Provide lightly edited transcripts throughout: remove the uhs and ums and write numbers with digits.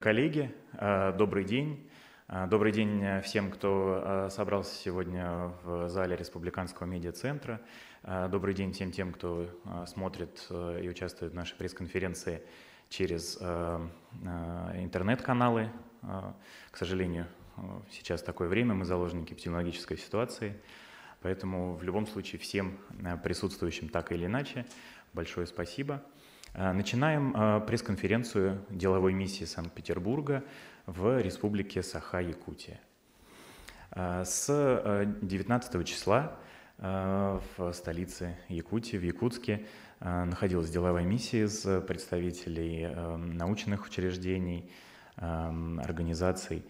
коллеги, добрый день. Добрый день всем, кто собрался сегодня в зале Республиканского медиацентра. Добрый день всем тем, кто смотрит и участвует в нашей пресс-конференции через интернет-каналы. К сожалению, сейчас такое время, мы заложники эпидемиологической ситуации, поэтому в любом случае всем присутствующим так или иначе большое спасибо. Начинаем пресс-конференцию деловой миссии Санкт-Петербурга в Республике Саха-Якутия. С 19 числа в столице Якутии, в Якутске, находилась деловая миссия из представителей научных учреждений, организаций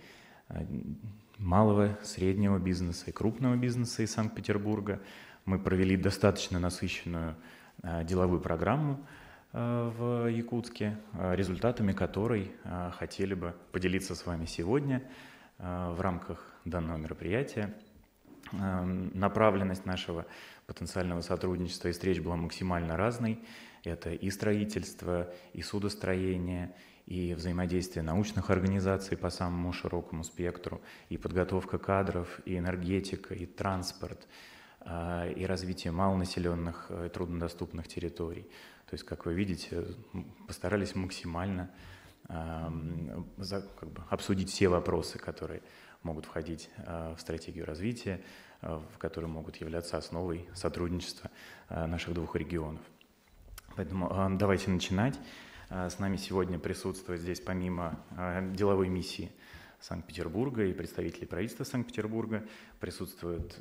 малого, среднего бизнеса и крупного бизнеса из Санкт-Петербурга. Мы провели достаточно насыщенную деловую программу в Якутске, результатами которой хотели бы поделиться с вами сегодня в рамках данного мероприятия. Направленность нашего потенциального сотрудничества и встреч была максимально разной. Это и строительство, и судостроение, и взаимодействие научных организаций по самому широкому спектру, и подготовка кадров, и энергетика, и транспорт, и развитие малонаселенных и труднодоступных территорий. То есть, как вы видите, постарались максимально обсудить все вопросы, которые могут входить в стратегию развития, которые могут являться основой сотрудничества наших двух регионов. Поэтому давайте начинать. С нами сегодня присутствует здесь помимо деловой миссии Санкт-Петербурга и представителей правительства Санкт-Петербурга, присутствуют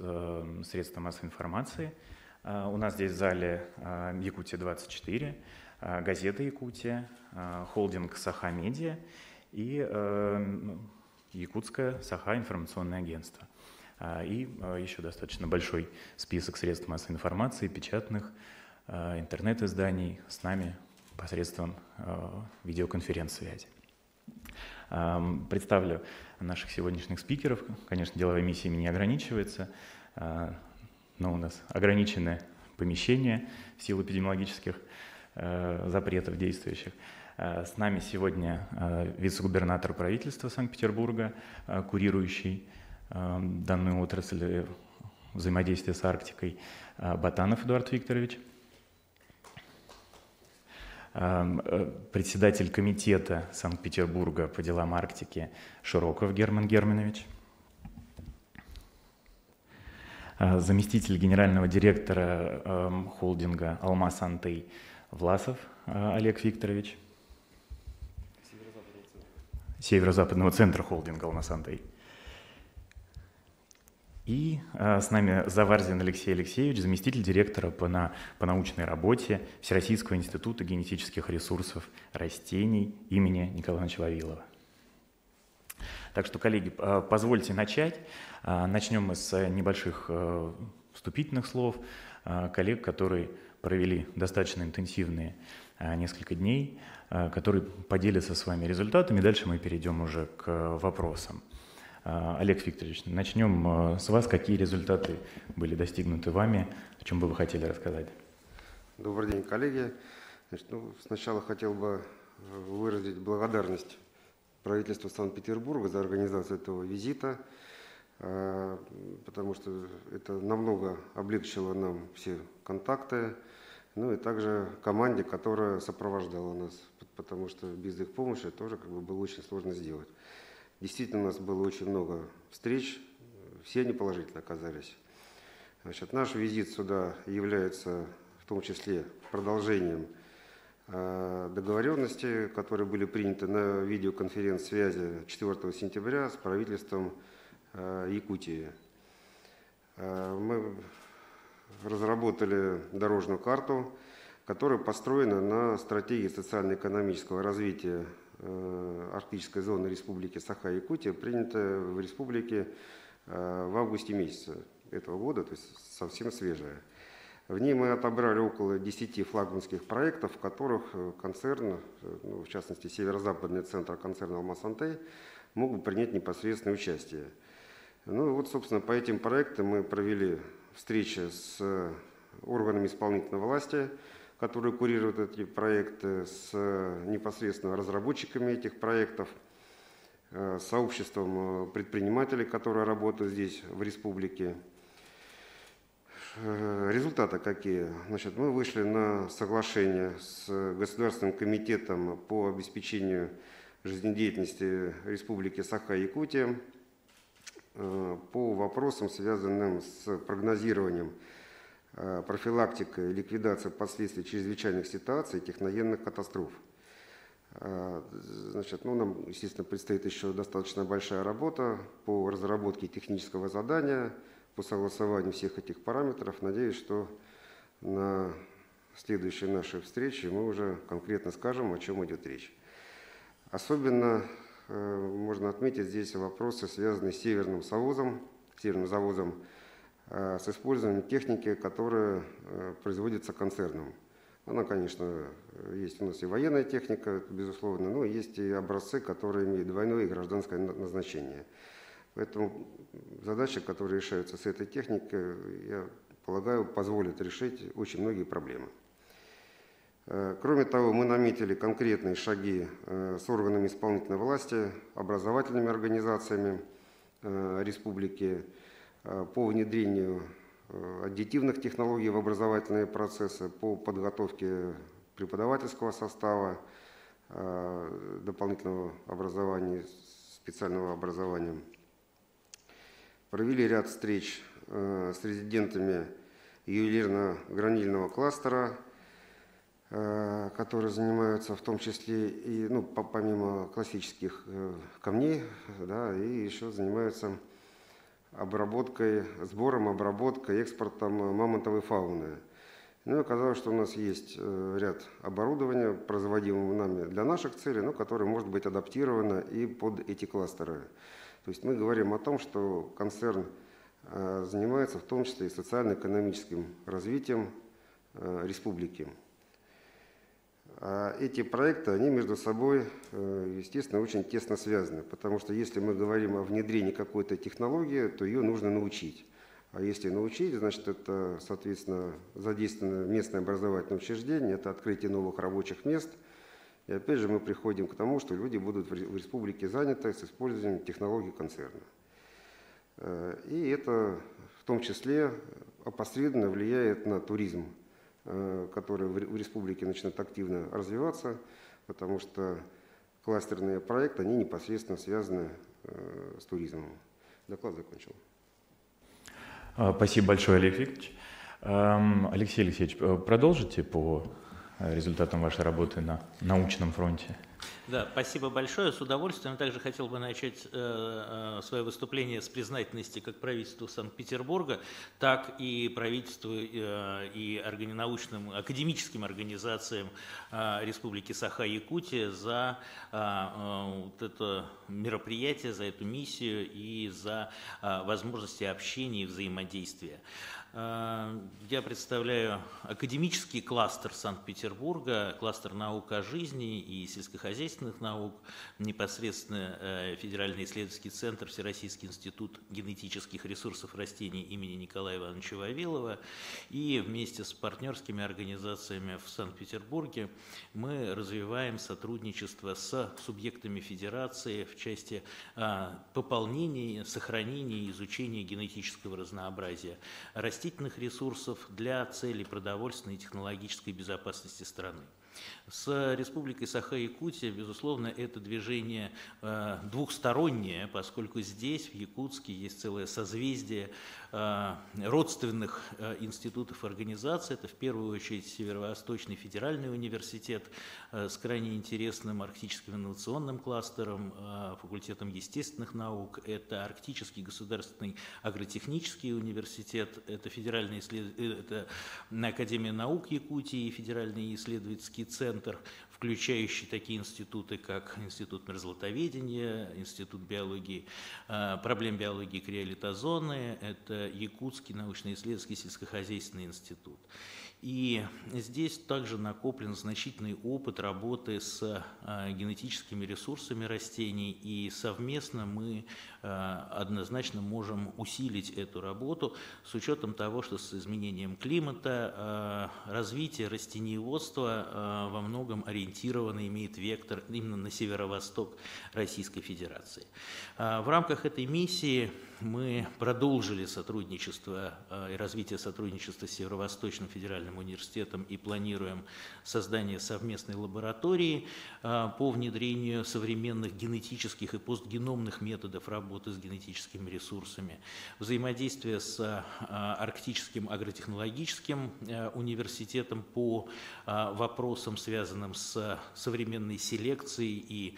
средства массовой информации. У нас здесь в зале Якутия-24, газета Якутия, холдинг Саха-Медиа и Якутское Саха-информационное агентство. И еще достаточно большой список средств массовой информации, печатных, интернет-изданий с нами посредством видеоконференц-связи. Представлю наших сегодняшних спикеров. Конечно, деловая миссия ими не ограничивается, но у нас ограниченное помещение в силу эпидемиологических запретов действующих. С нами сегодня вице-губернатор правительства Санкт-Петербурга, курирующий данную отрасль взаимодействия с Арктикой, Батанов Эдуард Викторович, председатель комитета Санкт-Петербурга по делам Арктики Широков Герман Германович, заместитель генерального директора холдинга «Алмаз-Антей» Власов Олег Викторович, Северо-Западного центра холдинга «Алмаз-Антей». И с нами Заварзин Алексей Алексеевич, заместитель директора по научной работе Всероссийского института генетических ресурсов растений имени Николая Ивановича Вавилова. Так что, коллеги, позвольте начать. Начнем мы с небольших вступительных слов коллег, которые провели достаточно интенсивные несколько дней, которые поделятся с вами результатами. Дальше мы перейдем уже к вопросам. Олег Викторович, начнем с вас. Какие результаты были достигнуты вами? О чем бы вы хотели рассказать? Добрый день, коллеги. Сначала хотел бы выразить благодарность правительству Санкт-Петербурга за организацию этого визита, потому что это намного облегчило нам все контакты, ну и также команде, которая сопровождала нас, потому что без их помощи тоже было очень сложно сделать. Действительно, у нас было очень много встреч, все они положительно оказались. Наш визит сюда является в том числе продолжением договоренности, которые были приняты на видеоконференц-связи 4 сентября с правительством Якутии. Мы разработали дорожную карту, которая построена на стратегии социально-экономического развития арктической зоны Республики Саха-Якутия, принятая в республике в августе месяце этого года, то есть совсем свежая. В ней мы отобрали около 10 флагманских проектов, в которых концерн, в частности Северо-Западный центр концерна «Алмаз-Антей», мог бы принять непосредственное участие. Собственно, по этим проектам мы провели встречи с органами исполнительной власти, которые курируют эти проекты, с непосредственно разработчиками этих проектов. сообществом предпринимателей, которые работают здесь, в республике. Результаты какие? Значит, мы вышли на соглашение с Государственным комитетом по обеспечению жизнедеятельности Республики Саха-Якутия по вопросам, связанным с прогнозированием, профилактикой и ликвидацией последствий чрезвычайных ситуаций и техногенных катастроф. Значит, нам, естественно, предстоит еще достаточно большая работа по разработке технического задания, по согласованию всех этих параметров. Надеюсь, что на следующей нашей встрече мы уже конкретно скажем, о чем идет речь. Особенно можно отметить здесь вопросы, связанные с северным завозом с использованием техники, которая производится концерном. Она, конечно, есть у нас и военная техника, безусловно, но есть и образцы, которые имеют двойное и гражданское назначение. Поэтому задачи, которые решаются с этой техникой, я полагаю, позволят решить очень многие проблемы. Кроме того, мы наметили конкретные шаги с органами исполнительной власти, образовательными организациями республики по внедрению аддитивных технологий в образовательные процессы, по подготовке преподавательского созстава, дополнительного образования, специального образования. Провели ряд встреч с резидентами ювелирно-гранильного кластера, которые занимаются в том числе и, помимо классических камней, да, и еще занимаются сбором, обработкой, экспортом мамонтовой фауны. Ну и оказалось, что у нас есть ряд оборудования, производимого нами для наших целей, но которое может быть адаптировано и под эти кластеры. То есть мы говорим о том, что концерн занимается в том числе и социально-экономическим развитием республики. А эти проекты, они между собой, естественно, очень тесно связаны, потому что если мы говорим о внедрении какой-то технологии, то ее нужно научить. А если научить, значит, это, соответственно, задействовано местное образовательное учреждение, это открытие новых рабочих мест. И опять же мы приходим к тому, что люди будут в республике заняты с использованием технологий концерна. И это в том числе опосредованно влияет на туризм, который в республике начнет активно развиваться, потому что кластерные проекты, они непосредственно связаны с туризмом. Доклад закончил. Спасибо большое, Олег Викторович. Алексей Алексеевич, продолжите по результатам вашей работы на научном фронте? Да, спасибо большое, с удовольствием. Также хотел бы начать свое выступление с признательности как правительству Санкт-Петербурга, так и правительству и научным, академическим организациям Республики Саха-Якутия за вот это мероприятие, за эту миссию и за возможности общения и взаимодействия. Я представляю академический кластер Санкт-Петербурга, кластер наук о жизни и сельскохозяйственных наук, непосредственно Федеральный исследовательский центр, Всероссийский институт генетических ресурсов растений имени Николая Ивановича Вавилова. И вместе с партнерскими организациями в Санкт-Петербурге мы развиваем сотрудничество с субъектами федерации в части пополнения, сохранения и изучения генетического разнообразия растительных ресурсов для целей продовольственной и технологической безопасности страны. С Республикой Саха-Якутия, безусловно, это движение двухстороннее, поскольку здесь, в Якутске, есть целое созвездие родственных институтов и организаций. Это в первую очередь Северо-Восточный федеральный университет с крайне интересным арктическим инновационным кластером, факультетом естественных наук. Это Арктический государственный агротехнический университет, это это Академия наук Якутии, Федеральный исследовательский центр, включающий такие институты, как Институт мерзлотоведения, Институт проблем биологии криолитозоны, это Якутский научно-исследовательский сельскохозяйственный институт. И здесь также накоплен значительный опыт работы с генетическими ресурсами растений, и совместно мы однозначно можем усилить эту работу с учетом того, что с изменением климата развитие растениеводства во многом ориентировано, имеет вектор именно на северо-восток Российской Федерации. В рамках этой миссии мы продолжили сотрудничество и развитие сотрудничества с Северо-Восточным федеральным университетом и планируем создание совместной лаборатории по внедрению современных генетических и постгеномных методов работы с генетическими ресурсами, взаимодействие с Арктическим агротехнологическим университетом по вопросам, связанным с современной селекцией и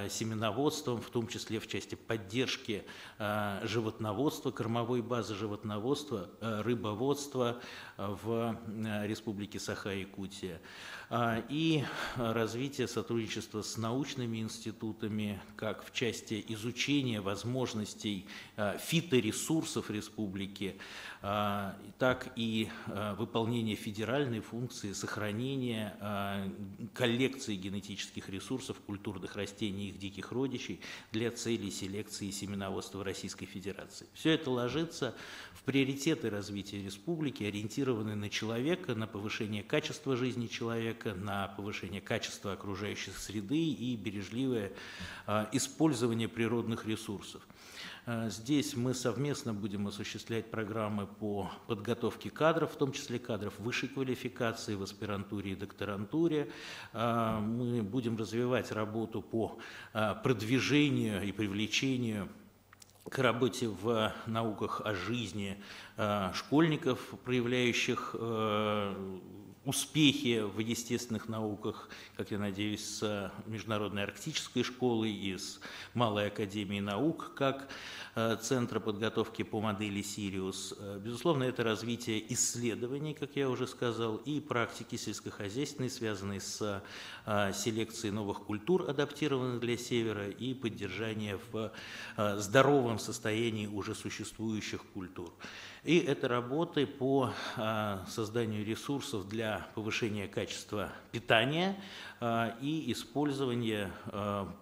семеноводством, в том числе в части поддержки животноводства, кормовой базы животноводства, рыбоводства в Республике Саха-Якутия, и развитие сотрудничества с научными институтами, как в части изучения возможностей фиторесурсов республики, так и выполнения федеральной функции сохранения коллекции генетических ресурсов культурных растений и их диких родичей для целей селекции и семеноводства в Российской Федерации. Все это ложится в приоритеты развития республики, ориентированные на человека, на повышение качества жизни человека, на повышение качества окружающей среды и бережливое использование природных ресурсов. Здесь мы совместно будем осуществлять программы по подготовке кадров, в том числе кадров высшей квалификации в аспирантуре и докторантуре. Мы будем развивать работу по продвижению и привлечению к работе в науках о жизни школьников, проявляющих успехи в естественных науках, как я надеюсь, с Международной арктической школой и с Малой академией наук, как Центра подготовки по модели Сириус. Безусловно, это развитие исследований, как я уже сказал, и практики сельскохозяйственной, связанной с селекцией новых культур, адаптированных для севера, и поддержание в здоровом состоянии уже существующих культур. И это работы по созданию ресурсов для повышения качества питания и использования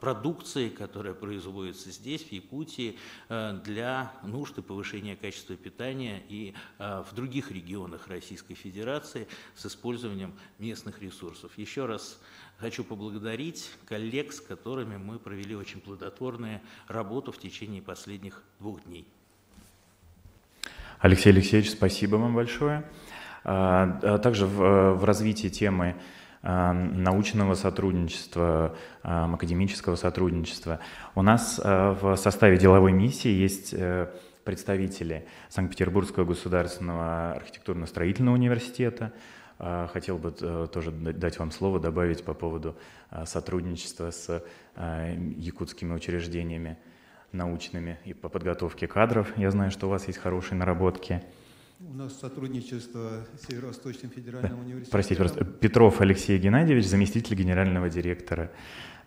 продукции, которая производится здесь, в Якутии, для нужд и повышения качества питания и в других регионах Российской Федерации с использованием местных ресурсов. Еще раз хочу поблагодарить коллег, с которыми мы провели очень плодотворную работу в течение последних 2 дней. Алексей Алексеевич, спасибо вам большое. Также в развитии темы научного сотрудничества, академического сотрудничества у нас в составе деловой миссии есть представители Санкт-Петербургского государственного архитектурно-строительного университета. Хотел бы тоже дать вам слово, добавить по поводу сотрудничества с якутскими учреждениями научными и по подготовке кадров. Я знаю, что у вас есть хорошие наработки. У нас сотрудничество с Северо-Восточным федеральным университетом. Простите, просто Петров Алексей Геннадьевич, заместитель генерального директора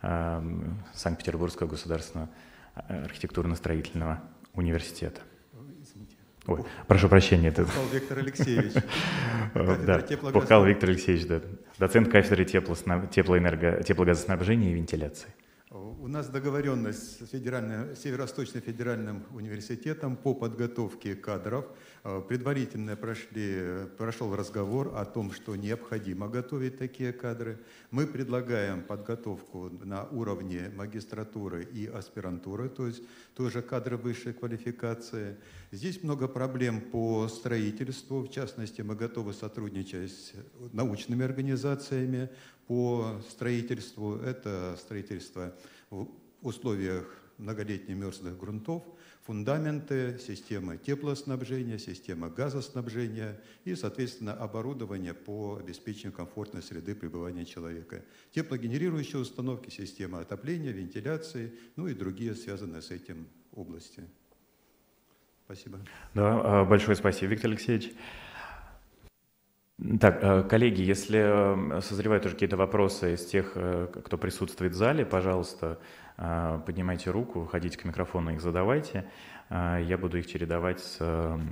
Санкт-Петербургского государственного архитектурно-строительного университета. Извините. Ой, прошу прощения. Пухкал Виктор Алексеевич. Да, Пухкал Виктор Алексеевич, да, доцент кафедры теплогазоснабжения и вентиляции. У нас договоренность с Северо-Восточным федеральным университетом по подготовке кадров. Предварительно прошел разговор о том, что необходимо готовить такие кадры. Мы предлагаем подготовку на уровне магистратуры и аспирантуры, то есть тоже кадры высшей квалификации. Здесь много проблем по строительству. В частности, мы готовы сотрудничать с научными организациями по строительству. Это строительство в условиях многолетних мерзлых грунтов, фундаменты, системы теплоснабжения, система газоснабжения и, соответственно, оборудование по обеспечению комфортной среды пребывания человека. Теплогенерирующие установки, система отопления, вентиляции, ну и другие связанные с этим области. Спасибо. Да, большое спасибо, Виктор Алексеевич. Так, коллеги, если созревают уже какие-то вопросы из тех, кто присутствует в зале, пожалуйста, поднимайте руку, выходите к микрофону, их задавайте. Я буду их чередовать с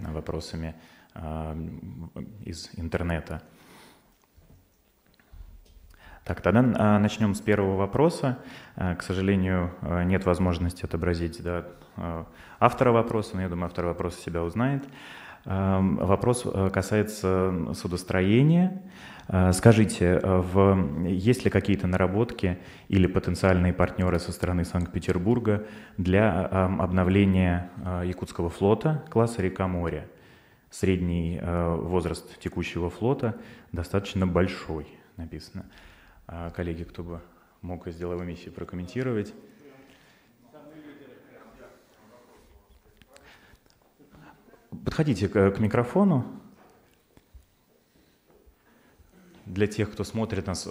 вопросами из интернета. Так, тогда начнем с первого вопроса. К сожалению, нет возможности отобразить автора вопроса, но я думаю, автор вопроса себя узнает. Вопрос касается судостроения. Скажите, есть ли какие-то наработки или потенциальные партнеры со стороны Санкт-Петербурга для обновления Якутского флота класса «Река-море»? Средний возраст текущего флота достаточно большой, написано. Коллеги, кто бы мог из деловой миссии прокомментировать? Подходите к микрофону. Для тех, кто смотрит нас,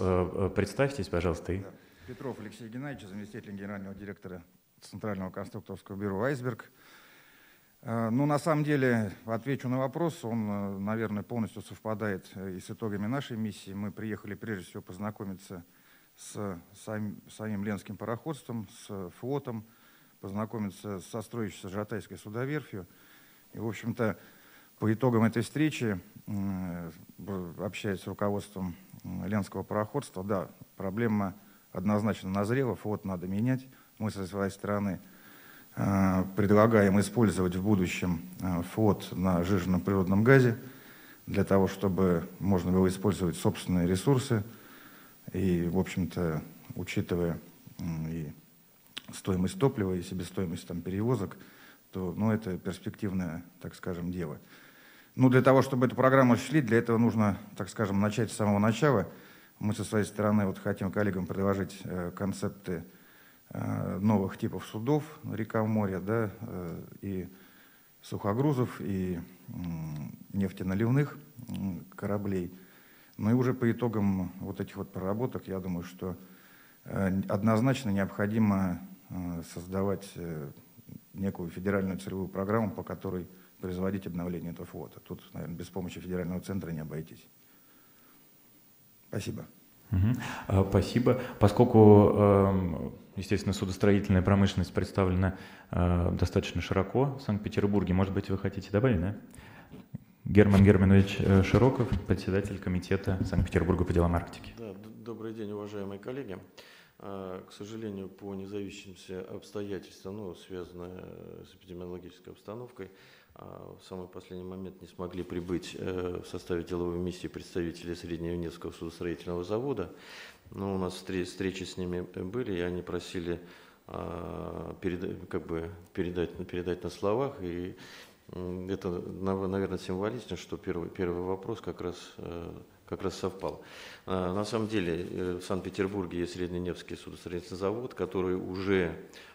представьтесь, пожалуйста. Петров Алексей Геннадьевич, заместитель генерального директора Центрального конструкторского бюро «Айсберг». Ну, на самом деле, отвечу на вопрос, он, наверное, полностью совпадает и с итогами нашей миссии. Мы приехали прежде всего познакомиться с самим Ленским пароходством, с флотом, познакомиться со строящейся Жатайской судоверфью. И, в общем-то, по итогам этой встречи, общаясь с руководством Ленского пароходства, да, проблема однозначно назрела, флот надо менять. Мы со своей стороны предлагаем использовать в будущем флот на сжиженном природном газе для того, чтобы можно было использовать собственные ресурсы. И, в общем-то, учитывая и стоимость топлива, и себестоимость перевозок, то это перспективное, так скажем, дело. Ну, для того, чтобы эту программу осуществить, для этого нужно, так скажем, начать с самого начала. Мы со своей стороны хотим коллегам предложить концепты новых типов судов «Река-море», да, и сухогрузов, и нефтеналивных кораблей. Ну и уже по итогам этих проработок, я думаю, что однозначно необходимо создавать некую федеральную целевую программу, по которой производить обновление этого флота. Тут, наверное, без помощи федерального центра не обойтись. Спасибо. Спасибо. Поскольку, естественно, судостроительная промышленность представлена достаточно широко в Санкт-Петербурге, может быть, вы хотите добавить, да? Герман Германович Широков, председатель комитета Санкт-Петербурга по делам Арктики. Да, добрый день, уважаемые коллеги. К сожалению, по независимым обстоятельствам, связанным с эпидемиологической обстановкой, в самый последний момент не смогли прибыть в составе деловой миссии представители Средневинницкого судостроительного завода. Но у нас встречи с ними были, и они просили передать на словах. И это, наверное, символично, что первый вопрос как раз совпал. На самом деле в Санкт-Петербурге есть Средненевский судостроительный завод, который уже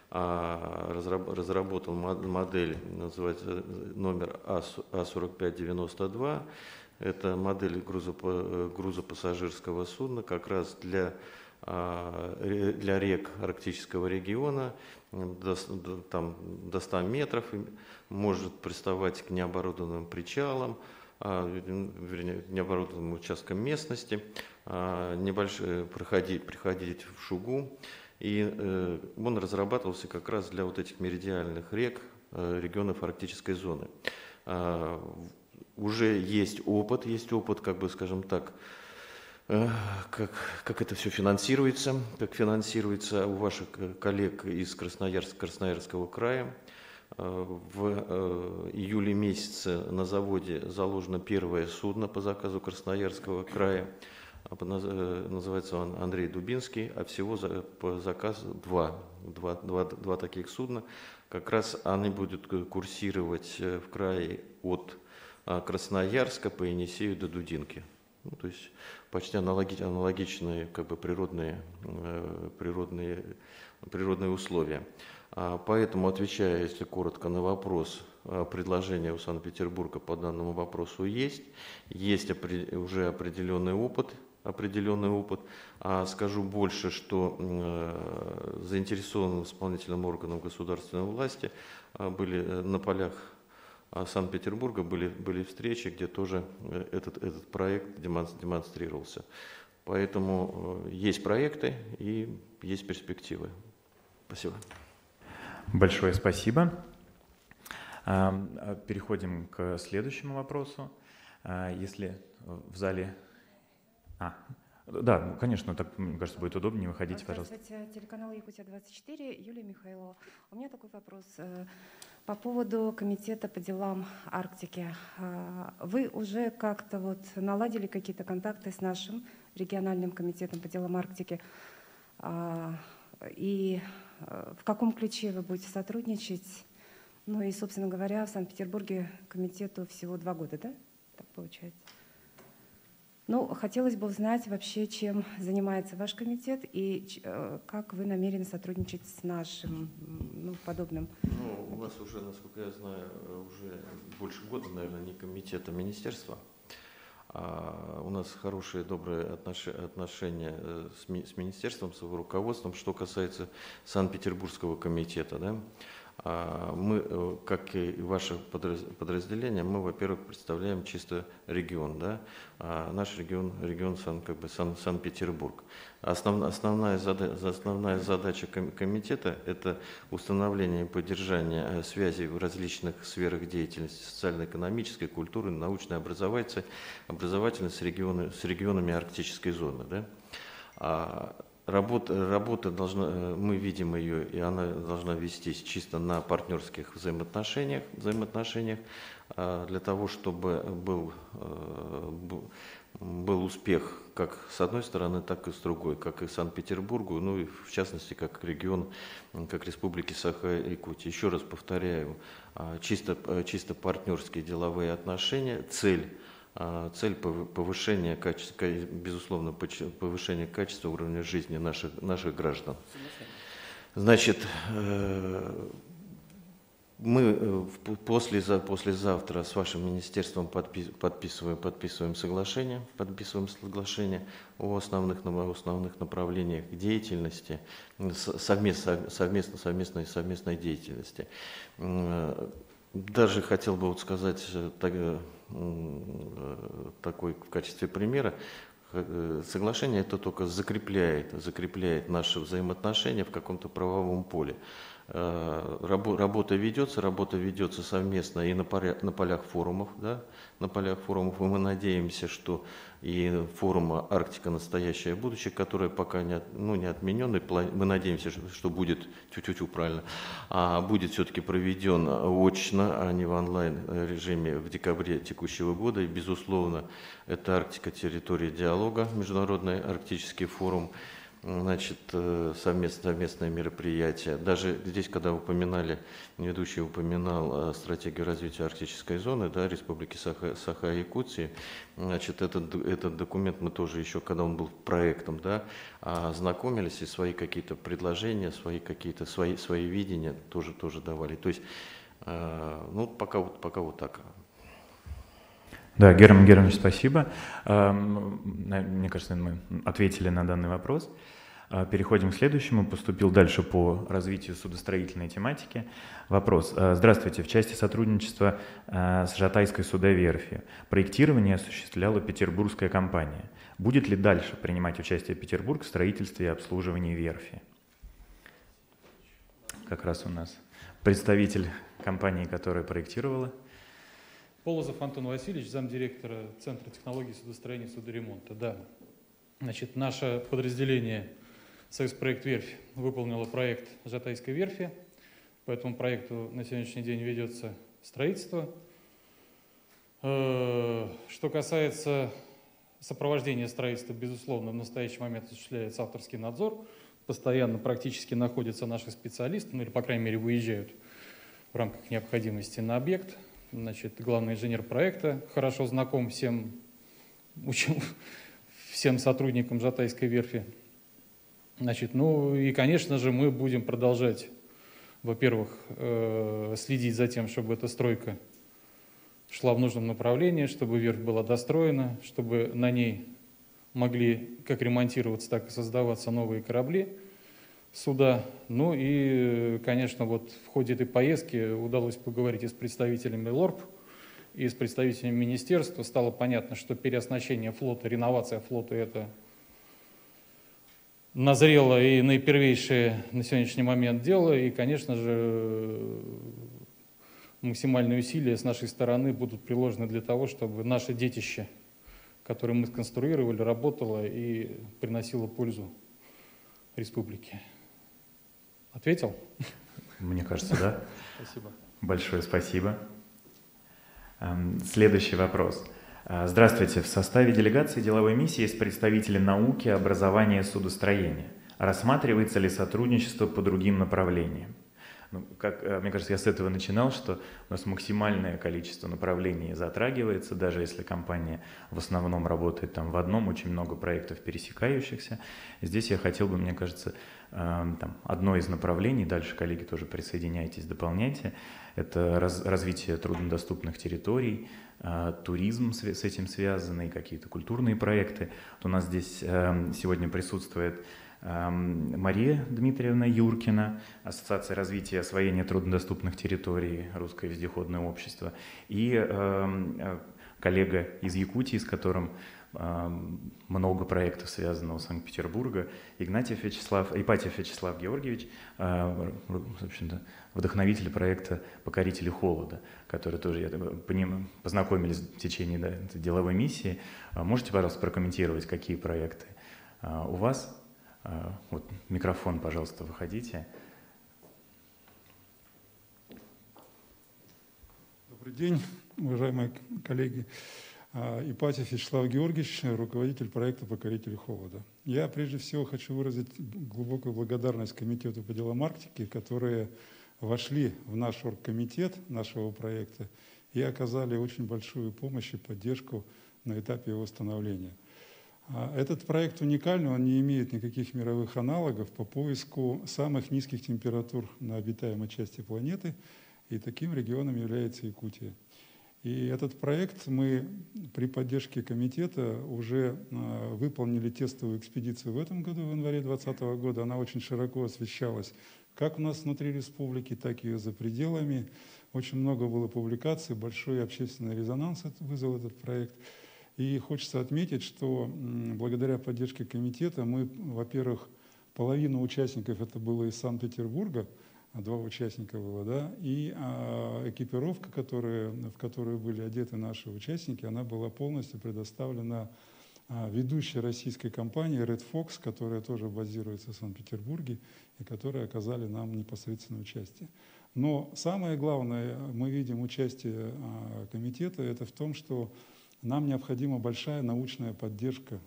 разработал модель, называется номер А4592. Это модель грузопассажирского судна как раз для рек Арктического региона, до 100 метров, может приставать к необорудованным причалам, вернее, необорудованным участкам местности, приходить в Шугу. И он разрабатывался как раз для этих меридиальных рек, регионов арктической зоны. Уже есть опыт, скажем так, как это все финансируется, как финансируется у ваших коллег из Красноярского края. В июле месяце на заводе заложено первое судно по заказу Красноярского края. Называется он Андрей Дубинский, а всего по заказу два таких судна. Как раз они будут курсировать в крае от Красноярска по Енисею до Дудинки. То есть почти аналогичные природные условия. Поэтому, отвечая, если коротко на вопрос, предложение у Санкт-Петербурга по данному вопросу есть уже определенный опыт. Скажу больше, что заинтересованным исполнительным органам государственной власти были на полях Санкт-Петербурга были встречи, где тоже этот проект демонстрировался. Поэтому есть проекты и есть перспективы. Спасибо. Большое спасибо. Переходим к следующему вопросу. Если в зале... Да, конечно, так, мне кажется, будет удобнее. Выходите, пожалуйста. Здравствуйте, телеканал Якутия-24, Юлия Михайлова. У меня такой вопрос по поводу Комитета по делам Арктики. Вы уже как-то вот наладили какие-то контакты с нашим региональным комитетом по делам Арктики? И в каком ключе вы будете сотрудничать? Ну и, собственно говоря, в Санкт-Петербурге комитету всего 2 года, да? Так получается. Ну, хотелось бы узнать вообще, чем занимается ваш комитет и как вы намерены сотрудничать с нашим подобным. Ну, у вас уже, насколько я знаю, уже больше года, наверное, не комитет, а министерство. У нас хорошие, добрые отношения с министерством, с его руководством. Что касается Санкт-Петербургского комитета, да, мы, как и ваше подразделение, мы, во-первых, представляем чисто регион, да, наш регион Санкт-Петербург. Основная задача комитета – это установление и поддержание связей в различных сферах деятельности, социально-экономической, культурной, научной, образовательной с регионами арктической зоны. Да. Работа должна, мы видим ее, и она должна вестись чисто на партнерских взаимоотношениях для того, чтобы был успех как с одной стороны, так и с другой, как и Санкт-Петербургу, ну и в частности как регион, как Республики Саха-Якутия. Еще раз повторяю, чисто партнерские деловые отношения, цель повышения качества, безусловно, повышения качества уровня жизни наших граждан. Значит, мы послезавтра с вашим министерством подписываем соглашение о основных направлениях деятельности, совместной деятельности. Даже хотел бы вот сказать такой в качестве примера. Соглашение это только закрепляет наши взаимоотношения в каком-то правовом поле. Работа ведется совместно и на полях форумов, да, и мы надеемся, что и форум «Арктика. Настоящее будущее», который пока не отменен, мы надеемся, что будет, правильно, будет все-таки проведен очно, а не в онлайн-режиме в декабре текущего года. И, безусловно, это «Арктика. Территория диалога», Международный арктический форум. Значит, совместное мероприятие. Даже здесь, когда ведущий упоминал стратегию развития арктической зоны, да, Республики Саха-Якутии, значит, этот документ мы тоже еще, когда он был проектом, да, ознакомились и свои какие-то предложения, свои видения тоже давали. То есть, пока вот так. Да, Герман Германович, спасибо. Мне кажется, мы ответили на данный вопрос. Переходим к следующему. Поступил дальше по развитию судостроительной тематики. Вопрос. Здравствуйте. В части сотрудничества с Жатайской судоверфью проектирование осуществляла петербургская компания. Будет ли дальше принимать участие Петербург в строительстве и обслуживании верфи? Как раз у нас представитель компании, которая проектировала. Полозов Антон Васильевич, замдиректора Центра технологий судостроения и судоремонта. Да. Значит, наше подразделение «Союзпроект Верфь» выполнило проект Жатайской верфи. По этому проекту на сегодняшний день ведется строительство. Что касается сопровождения строительства, безусловно, в настоящий момент осуществляется авторский надзор. Постоянно практически находятся наши специалисты, или, по крайней мере, выезжают в рамках необходимости на объект. Значит, главный инженер проекта хорошо знаком всем сотрудникам Жатайской верфи. Значит, и, конечно же, мы будем продолжать, во-первых, следить за тем, чтобы эта стройка шла в нужном направлении, чтобы верфь была достроена, чтобы на ней могли как ремонтироваться, так и создаваться новые корабли, суда. Ну и, конечно, вот в ходе этой поездки удалось поговорить и с представителями ЛОРП, и с представителями министерства. Стало понятно, что переоснащение флота, реновация флота – это назрело и наипервейшее на сегодняшний момент дело. И, конечно же, максимальные усилия с нашей стороны будут приложены для того, чтобы наше детище, которое мы сконструировали, работало и приносило пользу республике. Ответил? Мне кажется, да. Спасибо. Большое спасибо. Следующий вопрос. Здравствуйте. В составе делегации деловой миссии есть представители науки, образования и судостроения. Рассматривается ли сотрудничество по другим направлениям? Ну, мне кажется, я с этого начинал, что у нас максимальное количество направлений затрагивается, даже если компания в основном работает там в одном, очень много проектов пересекающихся. Здесь я хотел бы, мне кажется, одно из направлений, дальше, коллеги, тоже присоединяйтесь, дополняйте, это развитие труднодоступных территорий, туризм с этим связанный, какие-то культурные проекты. Вот у нас здесь сегодня присутствует Мария Дмитриевна Юркина, Ассоциация развития и освоения труднодоступных территорий, Русское вездеходное общество, и коллега из Якутии, с которым много проектов связано у Санкт-Петербурга, Ипатьев Вячеслав Георгиевич, вдохновитель проекта «Покорители холода», который тоже познакомились в течение деловой миссии. Можете, пожалуйста, прокомментировать, какие проекты у вас? Вот микрофон, пожалуйста, выходите. Добрый день, уважаемые коллеги. Ипатьев Вячеслав Георгиевич, руководитель проекта «Покорители холода». Я прежде всего хочу выразить глубокую благодарность Комитету по делам Арктики, которые вошли в наш оргкомитет нашего проекта и оказали очень большую помощь и поддержку на этапе его становления. Этот проект уникальный, он не имеет никаких мировых аналогов по поиску самых низких температур на обитаемой части планеты, и таким регионом является Якутия. И этот проект мы при поддержке комитета уже выполнили тестовую экспедицию в этом году, в январе 2020 года. Она очень широко освещалась как у нас внутри республики, так и за пределами. Очень много было публикаций, большой общественный резонанс вызвал этот проект. И хочется отметить, что благодаря поддержке комитета мы, во-первых, половина участников это было из Санкт-Петербурга, 2 участника было, да, и экипировка, в которую были одеты наши участники, она была полностью предоставлена ведущей российской компанией Red Fox, которая тоже базируется в Санкт-Петербурге и которые оказали нам непосредственное участие. Но самое главное, мы видим участие комитета, это в том, что нам необходима большая научная поддержка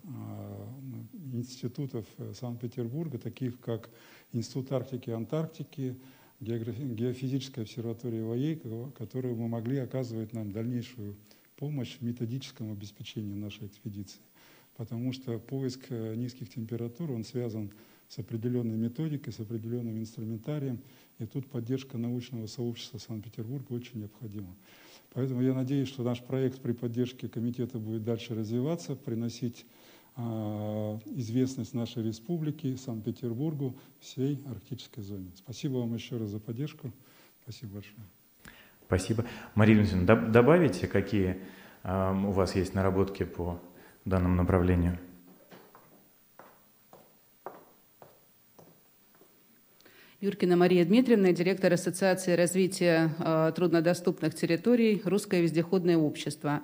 институтов Санкт-Петербурга, таких как Институт Арктики и Антарктики, Геофизическая обсерватория ВАЕ, которые мы могли оказывать нам дальнейшую помощь в методическом обеспечении нашей экспедиции. Потому что поиск низких температур, он связан с определенной методикой, с определенным инструментарием, и тут поддержка научного сообщества Санкт-Петербурга очень необходима. Поэтому я надеюсь, что наш проект при поддержке комитета будет дальше развиваться, приносить известность нашей республике, Санкт-Петербургу, всей арктической зоне. Спасибо вам еще раз за поддержку. Спасибо большое. Спасибо. Мария Дмитриевна, добавите, какие у вас есть наработки по данному направлению? Юркина Мария Дмитриевна, директор Ассоциации развития труднодоступных территорий «Русское вездеходное общество».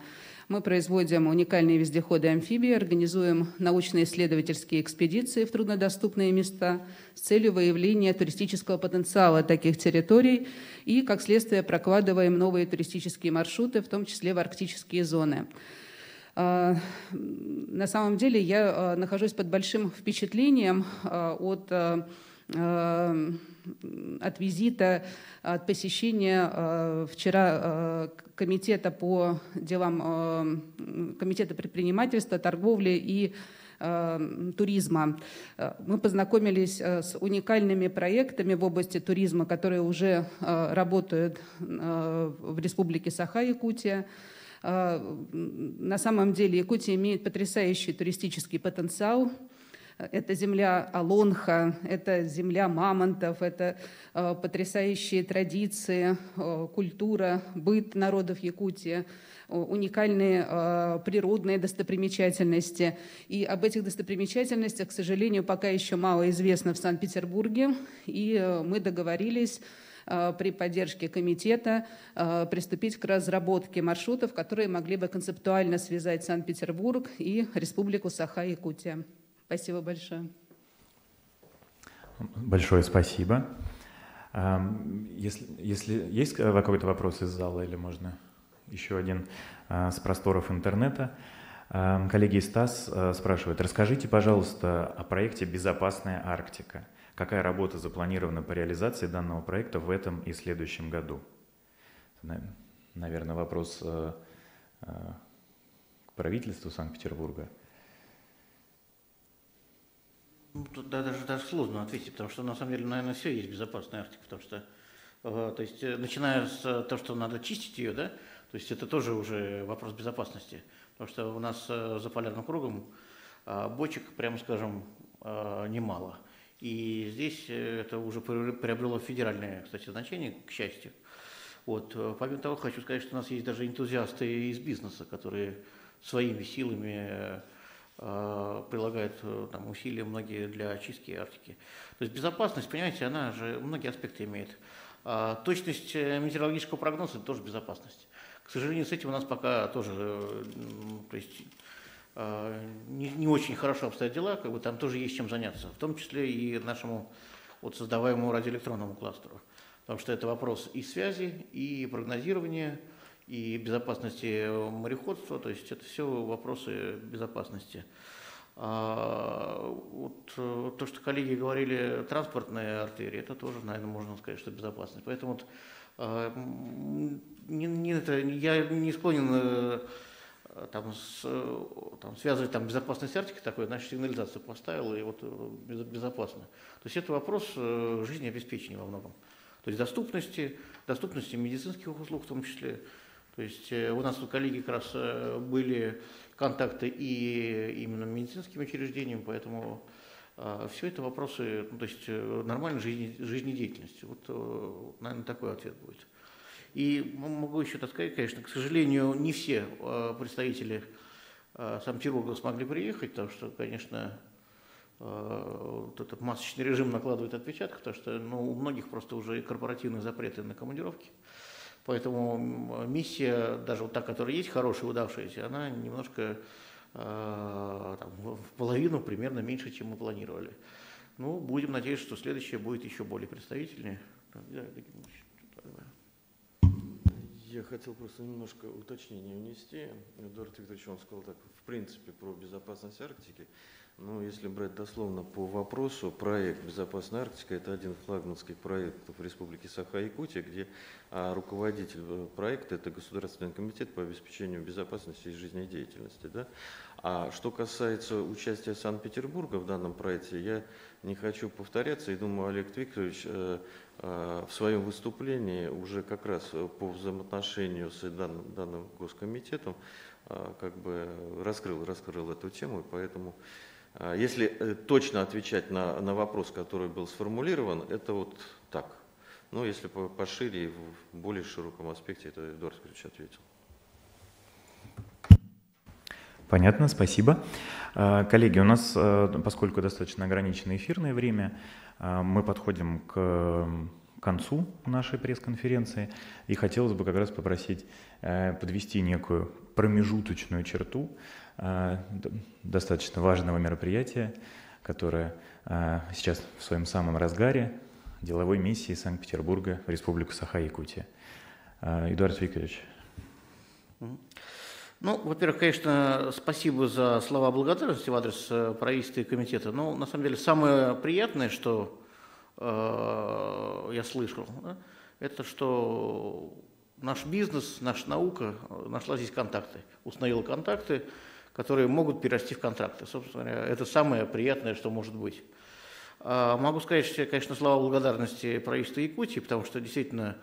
Мы производим уникальные вездеходы-амфибии, организуем научно-исследовательские экспедиции в труднодоступные места с целью выявления туристического потенциала таких территорий и, как следствие, прокладываем новые туристические маршруты, в том числе в арктические зоны. На самом деле я нахожусь под большим впечатлением от визита, от посещения вчера комитета по делам комитета предпринимательства, торговли и туризма. Мы познакомились с уникальными проектами в области туризма, которые уже работают в Республике Саха-Якутия. На самом деле Якутия имеет потрясающий туристический потенциал. Это земля Олонха, это земля мамонтов, это потрясающие традиции, культура, быт народов Якутии, уникальные природные достопримечательности. И об этих достопримечательностях, к сожалению, пока еще мало известно в Санкт-Петербурге. И мы договорились при поддержке комитета приступить к разработке маршрутов, которые могли бы концептуально связать Санкт-Петербург и Республику Саха-Якутия. Спасибо большое. Большое спасибо. Если есть какой-то вопрос из зала или можно еще один с просторов интернета? Коллеги Стас спрашивают, расскажите, пожалуйста, о проекте «Безопасная Арктика». Какая работа запланирована по реализации данного проекта в этом и следующем году? Наверное, вопрос к правительству Санкт-Петербурга. Тут даже сложно ответить, потому что на самом деле, наверное, все есть безопасная Арктика, потому что, то есть, начиная с того, что надо чистить ее, да, то есть это тоже уже вопрос безопасности, потому что у нас за полярным кругом бочек, прямо скажем, немало. И здесь это уже приобрело федеральное, кстати, значение, к счастью. Вот. Помимо того, хочу сказать, что у нас есть даже энтузиасты из бизнеса, которые своими силами прилагают там усилия многие для очистки Арктики. То есть безопасность, понимаете, она же многие аспекты имеет. Точность метеорологического прогноза – это тоже безопасность. К сожалению, с этим у нас пока тоже, то есть, не очень хорошо обстоят дела, как бы там тоже есть чем заняться, в том числе и нашему вот создаваемому радиоэлектронному кластеру. Потому что это вопрос и связи, и прогнозирования, и безопасности мореходства, то есть это все вопросы безопасности. Вот то, что коллеги говорили, транспортные артерии, это тоже, наверное, можно сказать, что безопасность. Поэтому вот, я не склонен там, связывать там, безопасность Арктики такой, значит, сигнализацию поставил, и вот безопасно. То есть это вопрос жизнеобеспечения во многом. То есть доступности медицинских услуг в том числе. То есть у нас тут коллеги как раз были контакты и именно медицинским учреждениям, поэтому все это вопросы, ну, то есть нормальной жизнедеятельности. Вот, наверное, такой ответ будет. И могу еще так сказать, конечно, к сожалению, не все представители Санкт-Петербурга смогли приехать, потому что, конечно, вот этот масочный режим накладывает отпечаток, потому что у многих просто уже корпоративные запреты на командировки. Поэтому миссия, даже вот та, которая есть, хорошая, удавшаяся, она немножко там, в половину примерно меньше, чем мы планировали. Ну, будем надеяться, что следующее будет еще более представительнее. Я хотел просто немножко уточнение внести. Эдуард Викторович, он сказал так, в принципе, про безопасность Арктики. Ну, если брать дословно по вопросу, проект «Безопасная Арктика» – это один флагманский проект в Республике Саха-Якутия, где руководитель проекта – это Государственный комитет по обеспечению безопасности и жизнедеятельности. Да? А что касается участия Санкт-Петербурга в данном проекте, я не хочу повторяться, и думаю, Олег Викторович в своем выступлении уже как раз по взаимоотношению с данным госкомитетом как бы раскрыл эту тему, и поэтому… Если точно отвечать на вопрос, который был сформулирован, это вот так. Но если пошире и в более широком аспекте, это Эдуард Викторович ответил. Понятно, спасибо. Коллеги, у нас, поскольку достаточно ограниченное эфирное время, мы подходим к концу нашей пресс-конференции, и хотелось бы как раз попросить подвести некую промежуточную черту достаточно важного мероприятия, которое сейчас в своем самом разгаре, деловой миссии Санкт-Петербурга в Республику Саха-Якутия. Эдуард Викторович. Ну, во-первых, конечно, спасибо за слова благодарности в адрес правительства и комитета. Но на самом деле самое приятное, что я слышал, да, это что наш бизнес, наша наука нашла здесь контакты, установила контакты, которые могут перерасти в контракты. Собственно говоря, это самое приятное, что может быть. Могу сказать, что, конечно, слова благодарности правительству Якутии, потому что действительно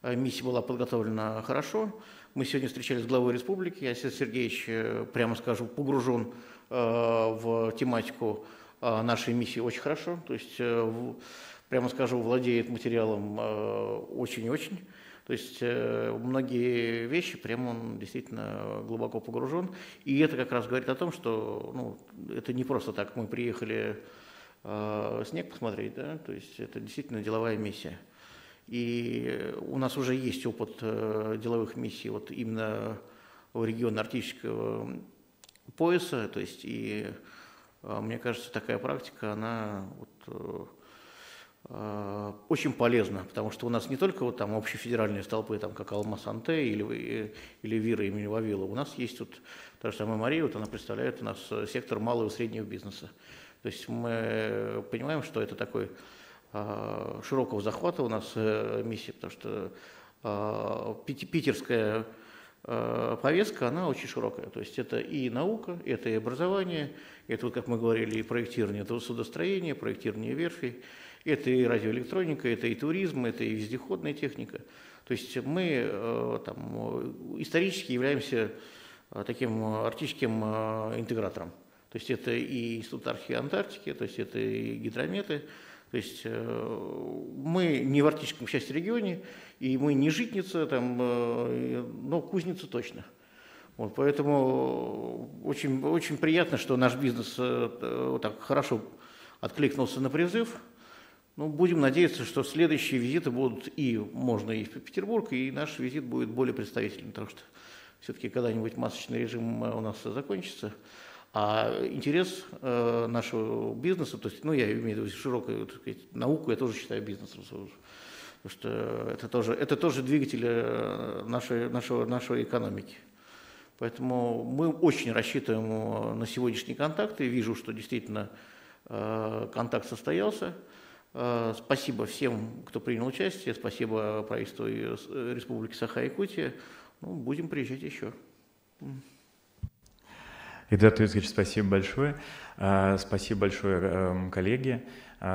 миссия была подготовлена хорошо. Мы сегодня встречались с главой республики. Алексей Сергеевич, прямо скажу, погружен в тематику нашей миссии очень хорошо. То есть, прямо скажу, владеет материалом очень-очень. То есть многие вещи, прямо он действительно глубоко погружен. И это как раз говорит о том, что это не просто так мы приехали снег посмотреть, да? То есть это действительно деловая миссия. И у нас уже есть опыт деловых миссий вот именно в регионе Арктического пояса. То есть, и мне кажется, такая практика, она вот, очень полезна, потому что у нас не только вот там общефедеральные столпы, там, как Алма-Санте или Вира имени Вавилова, у нас есть вот та же самая Мария, вот она представляет у нас сектор малого и среднего бизнеса. То есть мы понимаем, что это такой широкого захвата у нас миссия, потому что питерская повестка, она очень широкая. То есть это и наука, это и образование, это, вот, как мы говорили, и проектирование судостроения, проектирование верфей, это и радиоэлектроника, это и туризм, это и вездеходная техника. То есть мы там, исторически являемся таким арктическим интегратором. То есть это и Институт Арктики и Антарктики, то есть это и гидрометы. То есть мы не в арктическом, к счастью, регионе, и мы не житница, там, но кузница точно. Вот, поэтому очень, очень приятно, что наш бизнес вот так хорошо откликнулся на призыв. Ну, будем надеяться, что следующие визиты будут и можно и в Петербург, и наш визит будет более представительным, потому что все-таки когда-нибудь масочный режим у нас закончится. А интерес нашего бизнеса, то есть, ну, я имею в виду широкую, так сказать, науку, я тоже считаю бизнесом, потому что это тоже двигатель нашей экономики. Поэтому мы очень рассчитываем на сегодняшние контакты. Вижу, что действительно контакт состоялся. Спасибо всем, кто принял участие. Спасибо правительству Республики Саха-Якутия. Ну, будем приезжать еще. Эдуард Юрьевич, спасибо большое. Спасибо большое, коллеги,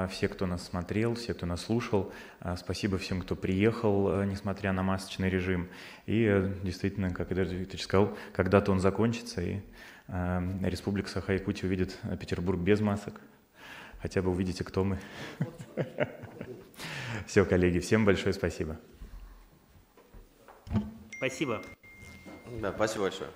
все, кто нас смотрел, все, кто нас слушал. Спасибо всем, кто приехал, несмотря на масочный режим. И действительно, как Эдуард Викторович сказал, когда-то он закончится, и Республика Саха-Якутия увидит Петербург без масок. Хотя бы увидите, кто мы. Все, коллеги, всем большое спасибо. Спасибо. Да, спасибо большое.